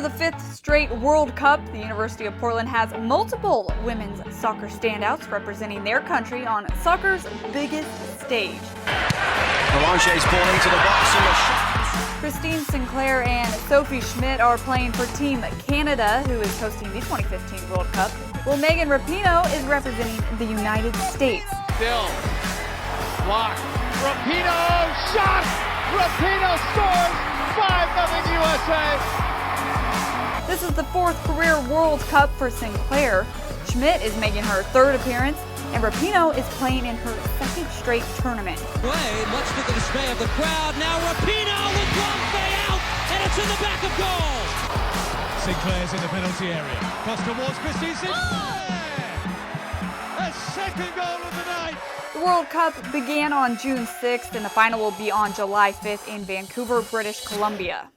For the 5th straight World Cup, the University of Portland has multiple women's soccer standouts representing their country on soccer's biggest stage. Melange's ball into the box and the shot. Christine Sinclair and Sophie Schmidt are playing for Team Canada, who is hosting the 2015 World Cup, while Megan Rapinoe is representing the United States. Still, block, Rapinoe, shot! Rapinoe scores! 5-0 USA! This is the 4th career World Cup for Sinclair. Schmidt is making her 3rd appearance, and Rapinoe is playing in her 2nd straight tournament. Play, much to the dismay of the crowd. Now Rapinoe with one way out, and it's in the back of goal. Sinclair's in the penalty area. Cross towards Christine Sinclair! A second goal of the night! The World Cup began on June 6th, and the final will be on July 5th in Vancouver, British Columbia.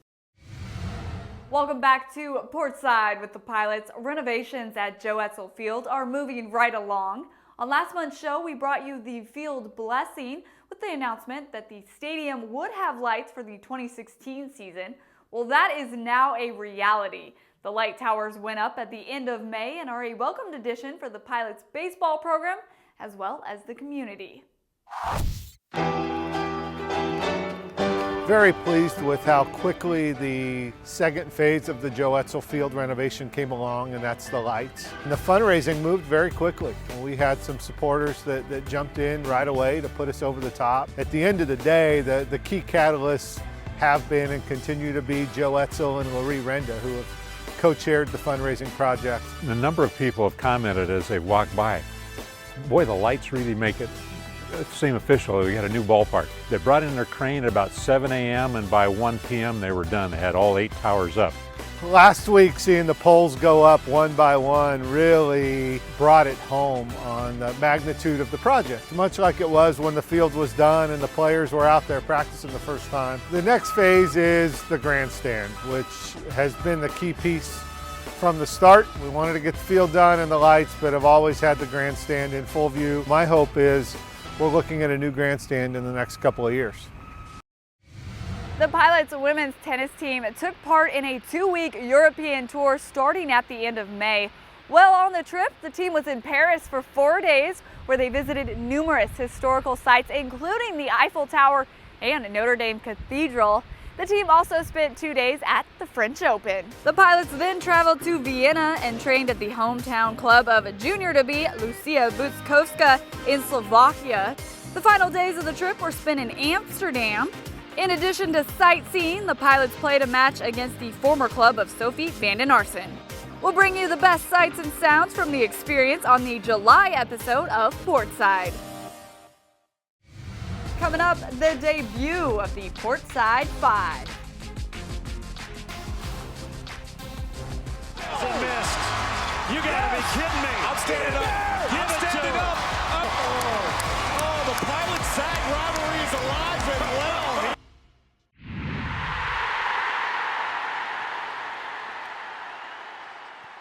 Welcome back to Portside with the Pilots. Renovations at Joe Etzel Field are moving right along. On last month's show, we brought you the field blessing with the announcement that the stadium would have lights for the 2016 season. Well, that is now a reality. The light towers went up at the end of May and are a welcomed addition for the Pilots baseball program as well as the community. Very pleased with how quickly the second phase of the Joe Etzel Field renovation came along, and that's the lights. And the fundraising moved very quickly. We had some supporters that jumped in right away to put us over the top. At the end of the day, the key catalysts have been and continue to be Joe Etzel and Larry Renda, who have co-chaired the fundraising project. A number of people have commented as they walk by, boy, the lights really make it seem official. We had a new ballpark. They brought in their crane at about 7 a.m. and by 1 p.m. they were done. They had all 8 towers up. Last week, seeing the poles go up one by one really brought it home on the magnitude of the project, much like it was when the field was done and the players were out there practicing the first time. The next phase is the grandstand, which has been the key piece from the start. We wanted to get the field done and the lights, but have always had the grandstand in full view. My hope is we're looking at a new grandstand in the next couple of years. The Pilots women's tennis team took part in a 2-week European tour starting at the end of May. Well, on the trip, the team was in Paris for 4 days, where they visited numerous historical sites, including the Eiffel Tower and Notre Dame Cathedral. The team also spent 2 days at the French Open. The Pilots then traveled to Vienna and trained at the hometown club of junior-to-be Lucia Buczkowska in Slovakia. The final days of the trip were spent in Amsterdam. In addition to sightseeing, the Pilots played a match against the former club of Sophie van den Arsen. We'll bring you the best sights and sounds from the experience on the July episode of Portside. Coming up, the debut of the Portside 5. Missed. You gotta be kidding me. I'm standing up. Give it to him. Oh, the Pilot-Sac rivalry is alive and well.